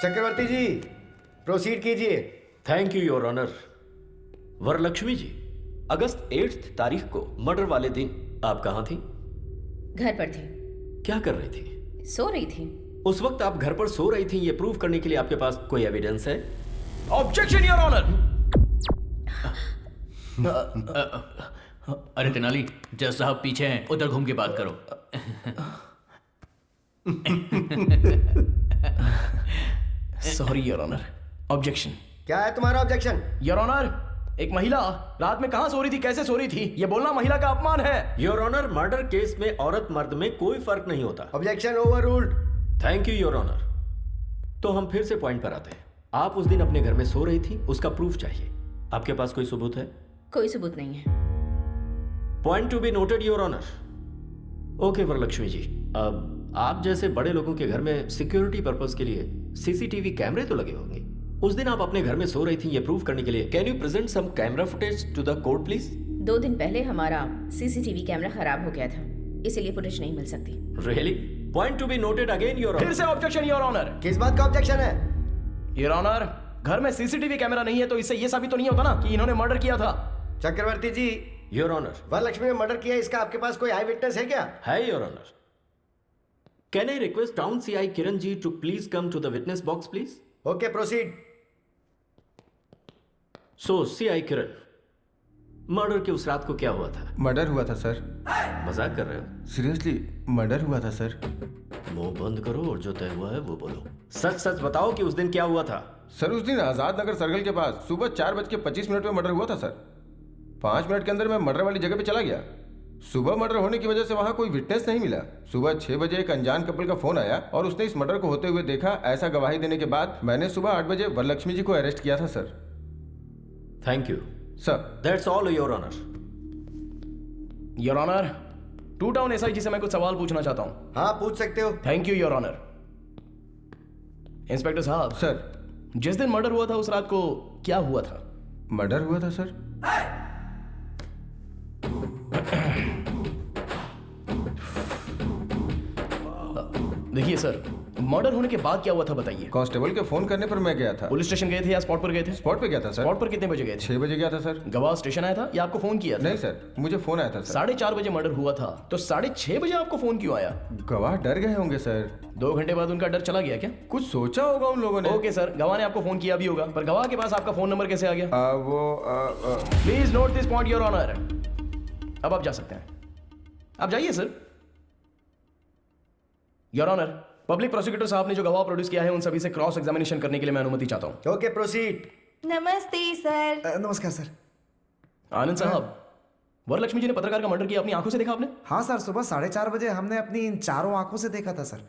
चक्रवर्ती ji, proceed कीजिए। Thank you your honour. Varalakshmi ji, अगस्त 8 तारीख को मर्डर वाले दिन आप कहाँ थी? घर पर थी। क्या कर रही थी? सो रही थी। उस वक्त आप घर पर सो रही थी, ये प्रूव करने के लिए आपके पास कोई एविडेंस है? Objection your honour. अरे तेनाली, जज साहब पीछे हैं, उधर घूम के बात करो। Sorry your honour. ऑब्जेक्शन। क्या है तुम्हारा ऑब्जेक्शन? योर ऑनर, एक महिला रात में कहां सो रही थी, कैसे सो रही थी, ये बोलना महिला का अपमान है। योर ऑनर, मर्डर केस में औरत मर्द में कोई फर्क नहीं होता। Objection overruled. Thank you your honour. तो हम फिर से पॉइंट पर आते हैं। आप उस दिन अपने घर में सो रही थी, उसका प्रूफ चाहिए। आपके पास कोई सबूत है? कोई सबूत नहीं है। Point to be noted your honour. Okay Varalakshmi ji, अब आप जैसे बड़े लोगों के घर में सिक्योरिटी पर्पस के लिए सीसीटीवी कैमरे तो लगे होंगे। उस दिन आप अपने घर में सो रही थी, ये प्रूव करने के लिए can you present some camera footage to the court please? 2 दिन पहले हमारा सीसीटीवी कैमरा खराब हो गया था, इसीलिए फुटेज नहीं मिल सकती। Really? Point to be noted again your honour. फिर से ऑब्जेक्शन योर ऑनर। किस बात का ऑब्जेक्शन है? योर ऑनर, घर में सीसीटीवी कैमरा नहीं है तो इससे ये साबित तो नहीं होता ना कि इन्होंने मर्डर किया था। चक्रवर्ती जी, योर ऑनर, वरलक्ष्मी ने मर्डर किया, इसका आपके पास कोई आई विटनेस है क्या? है your honour. Can I request town CI Kiran ji to please come to the witness box please? Okay, proceed. So CI Kiran, murder की उस रात को क्या हुआ था? मर्डर हुआ था सर। मजाक कर रहे हो? सीरियसली मर्डर हुआ था सर। मुंह बंद करो और जो तय हुआ है वो बोलो। सच सच बताओ कि उस दिन क्या हुआ था? सर उस दिन आजाद नगर सर्कल के पास सुबह 4:25 में मर्डर हुआ था सर। 5 मिनट के अंदर मैं मर्डर वाली जगह पे चला गया। सुबह मर्डर होने की वजह से वहां कोई विटनेस नहीं मिला। सुबह 6 बजे एक अनजान कपल का फोन आया और उसने इस मर्डर को होते हुए देखा। ऐसा गवाही देने के बाद मैंने सुबह 8 बजे वरलक्ष्मी जी को अरेस्ट किया था sir. Thank you sir. That's all your honour. Your honour, 2 town SIG से मैं कुछ सवाल पूछना चाहता हूं। हाँ, पूछ सकते हो। Thank you your honour. Inspector साहब, सर, जिस दिन मर्डर हुआ था उस रात को क्या हुआ था? मर्डर हुआ था सर। देखिए सर, मर्डर होने के बाद क्या हुआ था बताइए। कांस्टेबल के फोन करने पर मैं गया था। पुलिस स्टेशन गए थे या स्पॉट पर गए थे? स्पॉट पे गया था सर। स्पॉट पर कितने बजे गए थे? 6 बजे गया था सर। गवाह स्टेशन आया था या आपको फोन किया था? नहीं सर, मुझे फोन आया था सर। 4:30 बजे मर्डर हुआ था, तो 6:30 बजे आपको फोन क्यों आया? गवाह डर गए होंगे सर। 2 घंटे बाद उनका डर चला गया क्या? कुछ सोचा होगा उन लोगों ने। ओके सर, गवाह ने आपको फोन किया भी होगा, पर गवाह के पास आपका फोन नंबर कैसे आ गया? Please note this point your honour. अब आप जा सकते हैं, आप जाइए sir. Your honour, public prosecutor साहब ने जो गवाह प्रोड्यूस किया है उन सभी से क्रॉस एग्जामिनेशन करने के लिए मैं अनुमति चाहता हूं। Okay, proceed. नमस्ते सर। नमस्कार सर। आनंद साहब, वरलक्ष्मी जी ने पत्रकार का मर्डर किया, अपनी आंखों से देखा आपने? हाँ सर, सुबह 4:30 बजे हमने अपनी इन चारों आंखों से देखा था सर।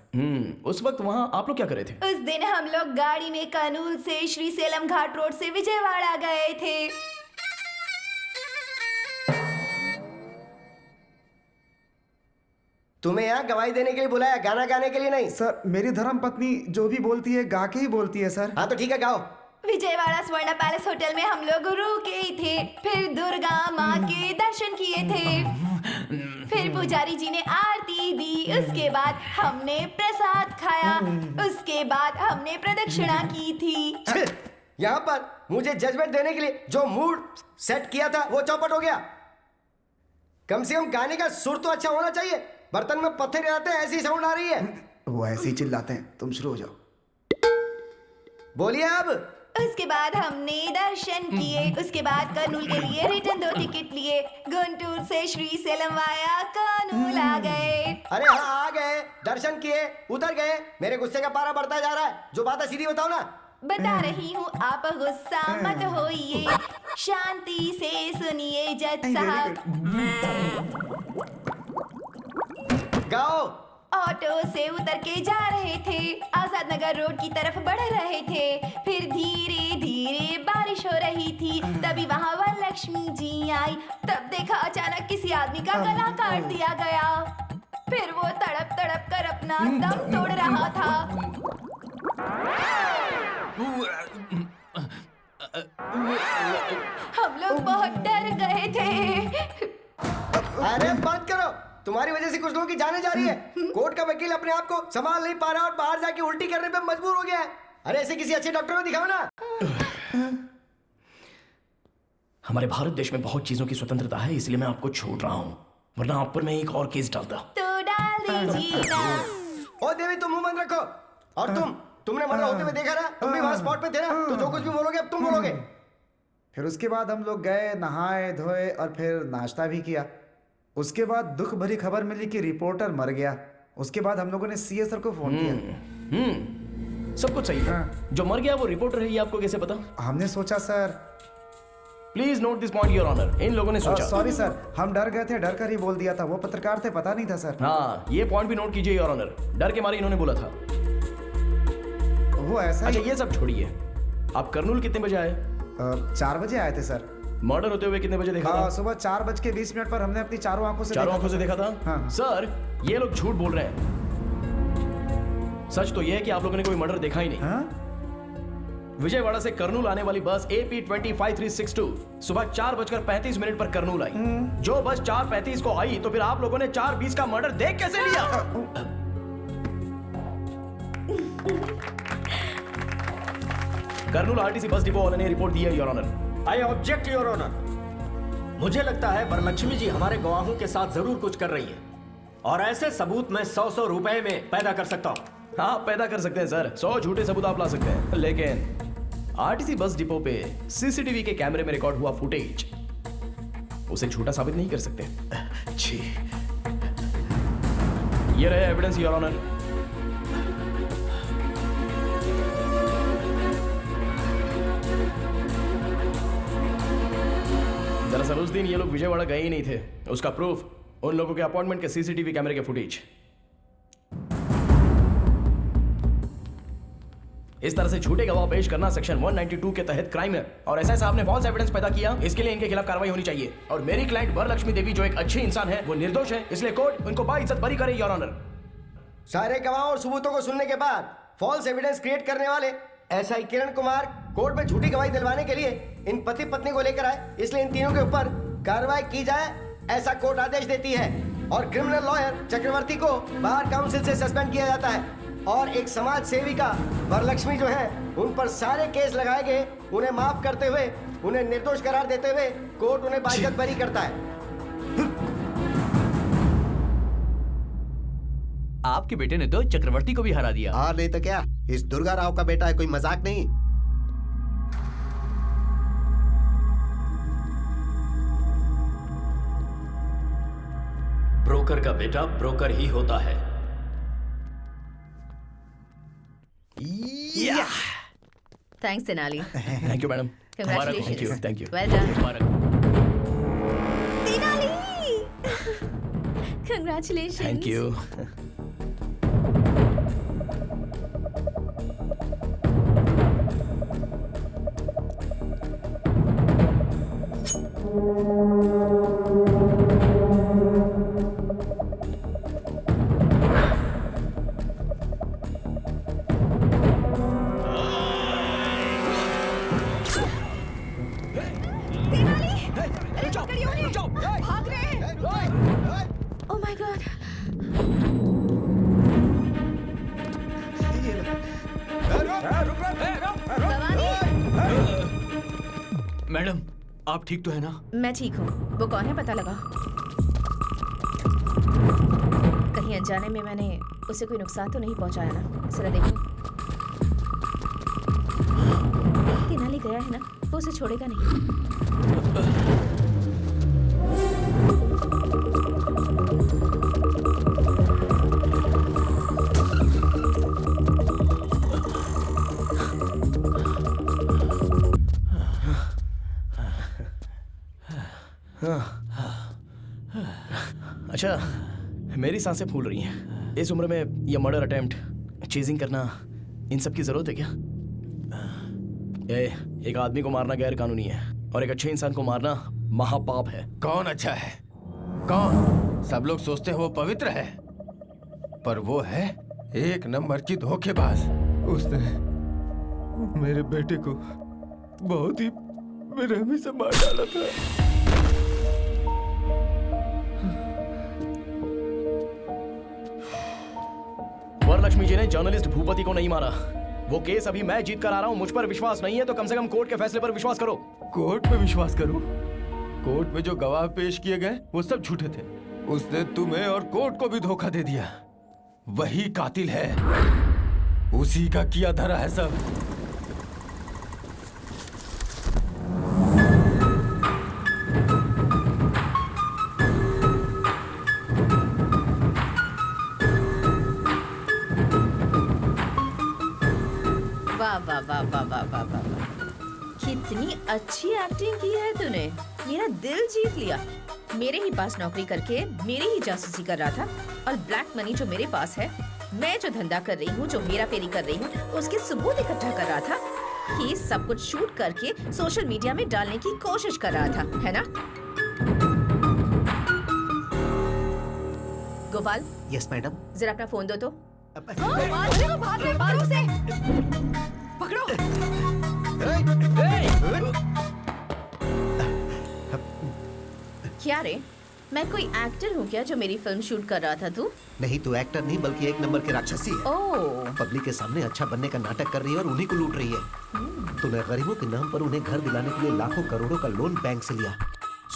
उस वक्त वहां आप लोग क्या कर रहे थे? उस दिन हम लोग गाड़ी में कानूल से श्री सेलम घाट रोड से विजयवाड़ा गए थे। तुम्हें यहाँ गवाही देने के लिए बुलाया, गाना गाने के लिए नहीं। सर, मेरी धर्म पत्नी जो भी बोलती है गा के ही बोलती है सर। हाँ तो ठीक है, गाओ। विजयवाड़ा स्वर्ण पैलेस होटल में हम लोग रुके थे, फिर दुर्गा माँ के दर्शन किए थे, फिर पुजारी जी ने आरती दी, उसके बाद हमने प्रसाद खाया, उसके बाद हमने प्रदक्षिणा की थी। यहाँ पर मुझे जजमेंट देने के लिए जो मूड सेट किया था वो चौपट हो गया। कम से कम गाने का सुर तो अच्छा होना चाहिए। बर्तन में पत्थर रहते हैं, ऐसी साउंड आ रही है। वो ऐसे ही चिल्लाते हैं, तुम शुरू हो जाओ। बोलिए अब। उसके बाद हमने दर्शन किए, उसके बाद कर्नूल के लिए रिटर्न 2 टिकट लिए, गुंटूर से श्री सेलम वाया कर्नूल आ गए। अरे हाँ, आ गए, दर्शन किए, उतर गए। मेरे गुस्से का पारा बढ़ता जा रहा है। जो बात है सीधी बताओ ना। बता रही हूँ, आप गुस्सा मत होइए, शांति से सुनिए जज साहब। गाओ। ऑटो से उतर के जा रहे थे, आजाद नगर रोड की तरफ बढ़ रहे थे, फिर धीरे धीरे बारिश हो रही थी, तभी वहाँ वरलक्ष्मी जी आई। तब देखा अचानक किसी आदमी का गला काट दिया गया, फिर वो तड़प तड़प कर अपना दम तोड़ रहा था। हम लोग बहुत डर गए थे। अरे बंद करो, तुम्हारी वजह से कुछ लोगों की जाने जा रही है। कोर्ट का वकील अपने आप को संभाल नहीं पा रहा और बाहर जाके उल्टी करने पे मजबूर हो गया है। अरे ऐसे किसी अच्छे डॉक्टर को दिखाओ ना। हमारे भारत देश में बहुत चीजों की स्वतंत्रता है, इसलिए मैं आपको छोड़ रहा हूँ, वरना आप पर मैं एक और केस डालता। तो डाल दीजिए ना। ओ देवी, तुम मुंह बंद रखो। और तुमने मर्डर होते हुए देखा ना, तुम भी वहां स्पॉट पे थे ना, तो जो कुछ भी बोलोगे अब तुम बोलोगे। फिर उसके बाद हम लोग गए, नहाए धोए और फिर नाश्ता भी किया। उसके बाद दुख भरी खबर मिली कि रिपोर्टर मर गया। उसके बाद हम लोगों ने सीए सर को फोन किया। सब कुछ सही है। जो मर गया वो रिपोर्टर है, ये आपको कैसे पता? हमने सोचा sir. Please note this point your honour. इन लोगों ने सोचा। सॉरी सर, हम डर गए थे, डर कर ही बोल दिया था। वो पत्रकार थे, पता नहीं था सर। हाँ, ये पॉइंट भी नोट कीजिए योर ऑनर। डर के मारे इन्होंने बोला था। वो ऐसा अच्छा, ये सब छोड़िए। आप करनूल कितने बजे आए? 4 बजे आए थे सर। मर्डर होते हुए कितने बजे देखा था? सुबह 4:20 पर हमने अपनी चारों आंखों से देखा था। हाँ। सर, ये लोग झूठ बोल रहे हैं। सच तो यह है कि आप लोगों ने कोई मर्डर देखा ही नहीं। हाँ? विजयवाड़ा से करनूल आने वाली बस AP 25362 सुबह 4:35 पर करनूल आई। जो बस 4:35 को आई, तो फिर आप लोगों ने 4:20 का मर्डर देख कैसे लिया? करनूल RTC बस डिपो वाले ने रिपोर्ट दी है your honour. I object your honour. मुझे लगता है वरलक्ष्मी जी हमारे गवाहों के साथ जरूर कुछ कर रही है, और ऐसे सबूत मैं 100 रुपए में पैदा कर सकता हूँ। हाँ, पैदा कर सकते हैं सर। 100 झूठे सबूत आप ला सकते हैं, लेकिन RTC बस डिपो पे CCTV के कैमरे में रिकॉर्ड हुआ फुटेज उसे झूठा साबित नहीं कर सकते। जी, ये रहे एविडेंस योर ऑनर। दरअसल उस दिन ये लोग विजयवाड़ा गए ही नहीं थे। उसका प्रूफ उन लोगों के अपॉइंटमेंट के CCTV कैमरे के फुटेज। इस तरह से झूठे गवाह पेश करना सेक्शन 192 के तहत क्राइम है, और ऐसा साहब ने फॉल्स एविडेंस पैदा किया। इसके लिए इनके खिलाफ कार्रवाई होनी चाहिए। और मेरी क्लाइंट वरलक्ष्मी देवी जो एक अच्छी इंसान है, वो निर्दोष है, इसलिए कोर्ट उनको बाइज्जत बरी करे योर ऑनर। सारे गवाहों और सबूतों को सुनने के बाद फॉल्स एविडेंस क्रिएट करने वाले SI किरण कुमार कोर्ट में झूठी गवाही दिलवाने के लिए इन पति पत्नी को लेकर आए, इसलिए इन तीनों के ऊपर कार्रवाई की जाए, ऐसा कोर्ट आदेश देती है। और क्रिमिनल लॉयर चक्रवर्ती को बार काउंसिल से सस्पेंड किया जाता है, और एक समाज सेविका वरलक्ष्मी जो है, उन पर सारे केस लगाए गए। उन्हें माफ करते हुए, उन्हें निर्दोष करार देते हुए कोर्ट उन्हें बाइज्जत बरी करता है। आपके बेटे ने तो चक्रवर्ती को भी हरा दिया। और नहीं तो क्या, इस दुर्गा राव का बेटा है, कोई मजाक नहीं। ब्रोकर का बेटा ब्रोकर ही होता है। Thanks Tenali. Thank you madam. Congratulations. Thank you. Well done. Tenali, congratulations. Thank you. Oh my God. Madam, आप ठीक तो है ना? मैं ठीक हूँ। वो कौन है पता लगा? कहीं अनजाने में मैंने उसे कोई नुकसान तो नहीं पहुंचाया ना? जरा देखो। तेनाली गया है ना, वो उसे छोड़ेगा नहीं। अच्छा, मेरी सांसें फूल रही हैं। इस उम्र में ये मर्डर अटेम्प्ट, चेजिंग करना, इन सब की जरूरत है क्या? एक आदमी को मारना गैर कानूनी है, और एक अच्छे इंसान को मारना महापाप है। कौन अच्छा है? कौन? सब लोग सोचते हैं वो पवित्र है, पर वो है एक नंबर की धोखेबाज। उसने मेरे बेटे को बहुत ही बेरहमी से मार डाला था। वरलक्ष्मी जी ने जर्नलिस्ट भूपति को नहीं मारा। वो केस अभी मैं जीत कर आ रहा हूँ। मुझ पर विश्वास नहीं है तो कम से कम कोर्ट के फैसले पर विश्वास करो। कोर्ट पे विश्वास करूं? कोर्ट में जो गवाह पेश किए गए वो सब झूठे थे। उसने तुम्हें और कोर्ट को भी धोखा दे दिया। वही कातिल है, उसी का किया धरा है सब। वाह वाह वाह वाह वाह वाह वाह वाह। कितनी अच्छी एक्टिंग की है तूने, मेरा दिल जीत लिया। मेरे ही पास नौकरी करके मेरी ही जासूसी कर रहा था और ब्लैक मनी जो मेरे पास है, मैं जो धंधा कर रही हूँ, जो मेरा फेरी कर रही हूँ, उसके सबूत इकट्ठा कर रहा था। ये सब कुछ शूट करके सोशल मीडिया में डालने की कोशिश कर रहा था, है ना? Gopal, yes madam. जरा अपना फोन दो तो। पकड़ो। क्या रे, मैं कोई एक्टर हूँ क्या जो मेरी फिल्म शूट कर रहा था तू? नहीं, तू एक्टर नहीं बल्कि एक नंबर की राक्षसी है। ओह, पब्लिक के सामने अच्छा बनने का नाटक कर रही है और उन्हीं को लूट रही है। तूने गरीबों के नाम पर उन्हें घर दिलाने के लिए लाखों करोड़ों का लोन बैंक से लिया।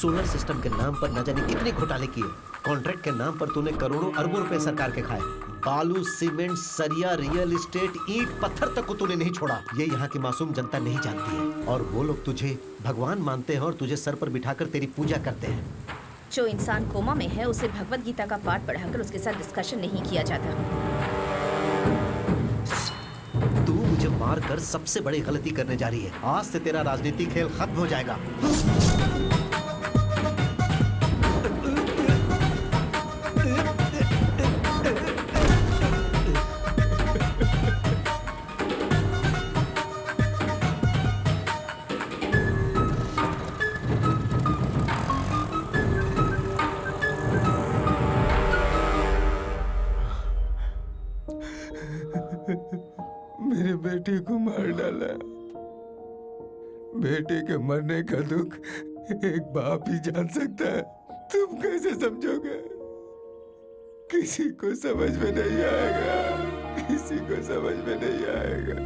सोलर सिस्टम के नाम पर न जाने कितने घोटाले किए। कॉन्ट्रैक्ट के नाम पर तूने करोड़ों अरबों रुपए सरकार के खाए। बालू, सीमेंट, सरिया, रियल एस्टेट, ईंट, पत्थर तक को तूने नहीं छोड़ा। ये यहाँ की मासूम जनता नहीं जानती है और वो लोग तुझे भगवान मानते हैं और तुझे सर पर बिठाकर तेरी पूजा करते हैं। जो इंसान कोमा में है उसे भगवत गीता का पाठ पढ़ाकर उसके साथ डिस्कशन नहीं किया जाता। तू मुझे मार कर सबसे बड़ी गलती करने जा रही है। आज से तेरा राजनीतिक खेल खत्म हो जाएगा। मेरे बेटे को मार डाला। बेटे के मरने का दुख एक बाप ही जान सकता है। तुम कैसे समझोगे? किसी को समझ में नहीं आएगा, किसी को समझ में नहीं आएगा।